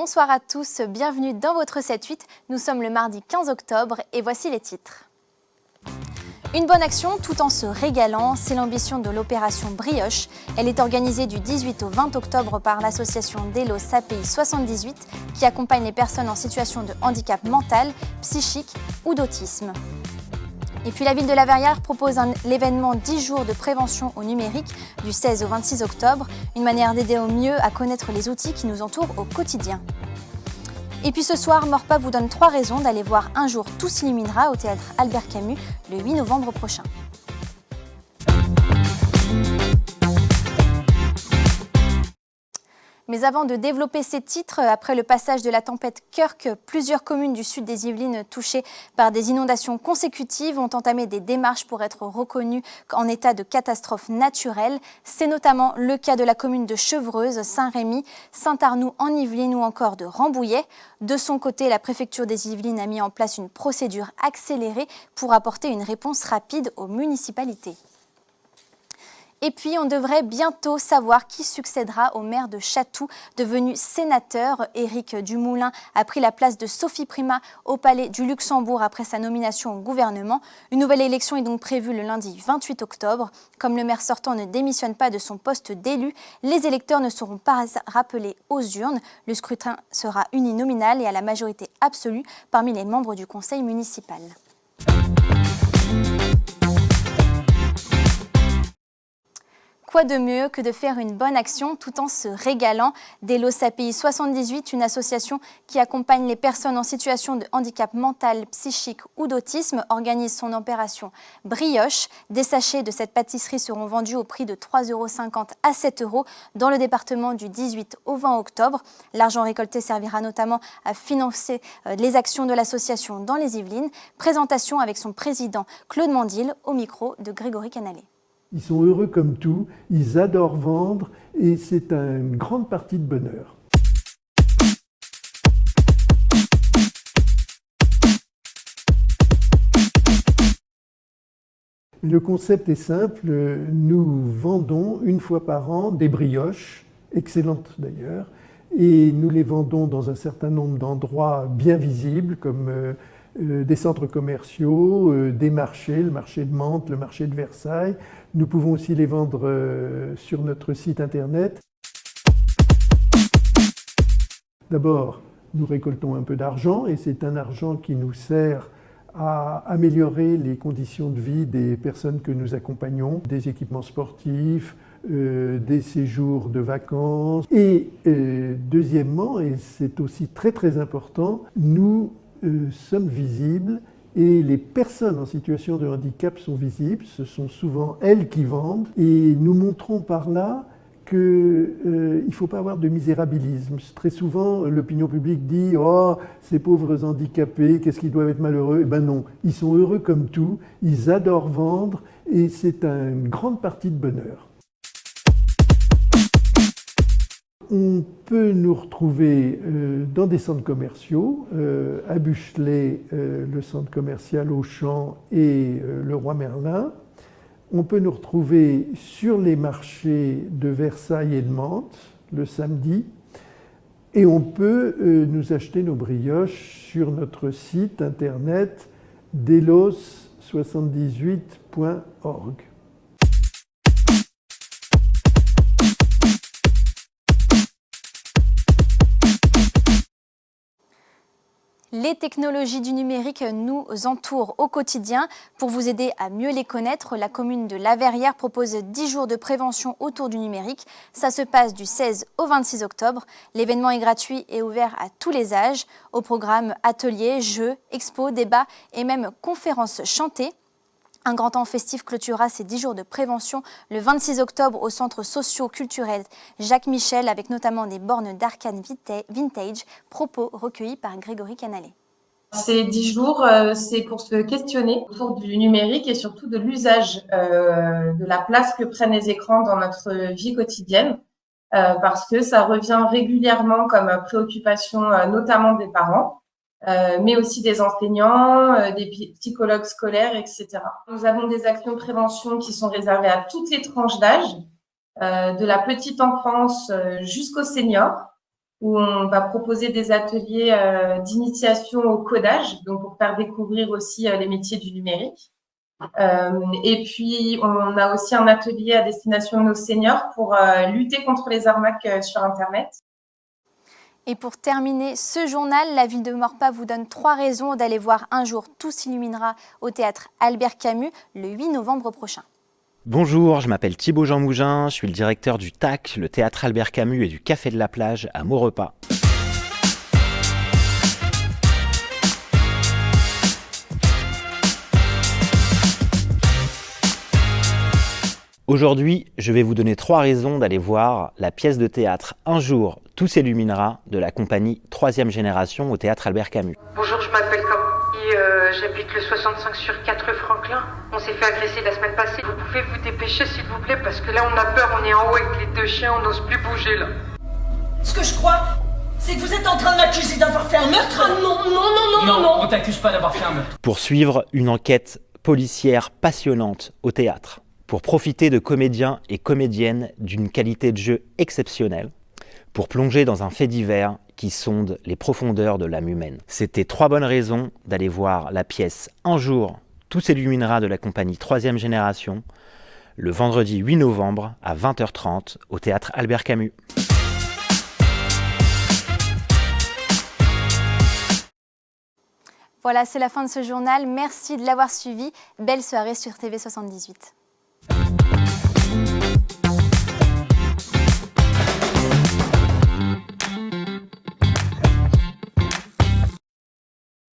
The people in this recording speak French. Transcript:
Bonsoir à tous, bienvenue dans votre 7-8. Nous sommes le mardi 15 octobre et voici les titres. Une bonne action tout en se régalant, c'est l'ambition de l'opération Brioche. Elle est organisée du 18 au 20 octobre par l'association Delos API 78 qui accompagne les personnes en situation de handicap mental, psychique ou d'autisme. Et puis la ville de La Verrière propose l'événement 10 jours de prévention au numérique du 16 au 26 octobre, une manière d'aider au mieux à connaître les outils qui nous entourent au quotidien. Et puis ce soir, Morpa vous donne 3 raisons d'aller voir Un jour tout s'illuminera au théâtre Albert Camus le 8 novembre prochain. Mais avant de développer ces titres, après le passage de la tempête Kirk, plusieurs communes du sud des Yvelines touchées par des inondations consécutives ont entamé des démarches pour être reconnues en état de catastrophe naturelle. C'est notamment le cas de la commune de Chevreuse, Saint-Rémy, Saint-Arnoux en Yvelines ou encore de Rambouillet. De son côté, la préfecture des Yvelines a mis en place une procédure accélérée pour apporter une réponse rapide aux municipalités. Et puis, on devrait bientôt savoir qui succédera au maire de Chatou, devenu sénateur. Éric Dumoulin a pris la place de Sophie Primas au Palais du Luxembourg après sa nomination au gouvernement. Une nouvelle élection est donc prévue le lundi 28 octobre. Comme le maire sortant ne démissionne pas de son poste d'élu, les électeurs ne seront pas rappelés aux urnes. Le scrutin sera uninominal et à la majorité absolue parmi les membres du conseil municipal. Quoi de mieux que de faire une bonne action tout en se régalant? Delos API 78, une association qui accompagne les personnes en situation de handicap mental, psychique ou d'autisme, organise son opération Brioche. Des sachets de cette pâtisserie seront vendus au prix de 3,50 € à 7 € dans le département du 18 au 20 octobre. L'argent récolté servira notamment à financer les actions de l'association dans les Yvelines. Présentation avec son président Claude Mandil au micro de Grégory Canalé. Ils sont heureux comme tout, ils adorent vendre et c'est une grande partie de bonheur. Le concept est simple, nous vendons une fois par an des brioches, excellentes d'ailleurs, et nous les vendons dans un certain nombre d'endroits bien visibles comme des centres commerciaux, des marchés, le marché de Mantes, le marché de Versailles. Nous pouvons aussi les vendre sur notre site internet. D'abord, nous récoltons un peu d'argent et c'est un argent qui nous sert à améliorer les conditions de vie des personnes que nous accompagnons, des équipements sportifs, des séjours de vacances. Et deuxièmement, et c'est aussi très très important, nous sommes visibles et les personnes en situation de handicap sont visibles, ce sont souvent elles qui vendent et nous montrons par là qu'il ne faut pas avoir de misérabilisme. Très souvent, l'opinion publique dit « Oh, ces pauvres handicapés, qu'est-ce qu'ils doivent être malheureux ?» Eh bien non, ils sont heureux comme tout, ils adorent vendre et c'est une grande partie de bonheur. On peut nous retrouver dans des centres commerciaux, à Buchelet, le centre commercial Auchan et le Roi Merlin. On peut nous retrouver sur les marchés de Versailles et de Mantes le samedi. Et on peut nous acheter nos brioches sur notre site internet delos78.org. Les technologies du numérique nous entourent au quotidien. Pour vous aider à mieux les connaître, la commune de La Verrière propose 10 jours de prévention autour du numérique. Ça se passe du 16 au 26 octobre. L'événement est gratuit et ouvert à tous les âges. Au programme ateliers, jeux, expos, débats et même conférences chantées. Un grand temps festif clôturera ces 10 jours de prévention le 26 octobre au centre socio-culturel Jacques Michel avec notamment des bornes d'arcade vintage, propos recueillis par Grégory Canalé. Ces 10 jours, c'est pour se questionner autour du numérique et surtout de l'usage de la place que prennent les écrans dans notre vie quotidienne parce que ça revient régulièrement comme préoccupation notamment des parents. Mais aussi des enseignants, des psychologues scolaires, etc. Nous avons des actions de prévention qui sont réservées à toutes les tranches d'âge, de la petite enfance jusqu'aux seniors. où on va proposer des ateliers d'initiation au codage, donc pour faire découvrir aussi les métiers du numérique. Et puis, on a aussi un atelier à destination de nos seniors pour lutter contre les arnaques sur Internet. Et pour terminer ce journal, la ville de Maurepas vous donne 3 raisons d'aller voir Un jour tout s'illuminera au théâtre Albert Camus le 8 novembre prochain. Bonjour, je m'appelle Thibaut Jean Mougin, je suis le directeur du TAC, le théâtre Albert Camus et du Café de la Plage à Maurepas. Aujourd'hui, je vais vous donner 3 raisons d'aller voir la pièce de théâtre Un jour tout s'illuminera de la compagnie 3e génération au théâtre Albert Camus. Bonjour, je m'appelle Camille, j'habite le 65 sur 4 rue Franklin. On s'est fait agresser la semaine passée. Vous pouvez vous dépêcher s'il vous plaît parce que là on a peur, on est en haut avec les 2 chiens, on n'ose plus bouger là. Ce que je crois, c'est que vous êtes en train de m'accuser d'avoir fait un meurtre. Non, on t'accuse pas d'avoir fait un meurtre. Pour suivre une enquête policière passionnante au théâtre, pour profiter de comédiens et comédiennes d'une qualité de jeu exceptionnelle, pour plonger dans un fait divers qui sonde les profondeurs de l'âme humaine. C'était 3 bonnes raisons d'aller voir la pièce Un jour tout s'illuminera de la compagnie 3e génération, le vendredi 8 novembre à 20h30 au théâtre Albert Camus. Voilà, c'est la fin de ce journal. Merci de l'avoir suivi. Belle soirée sur TV78.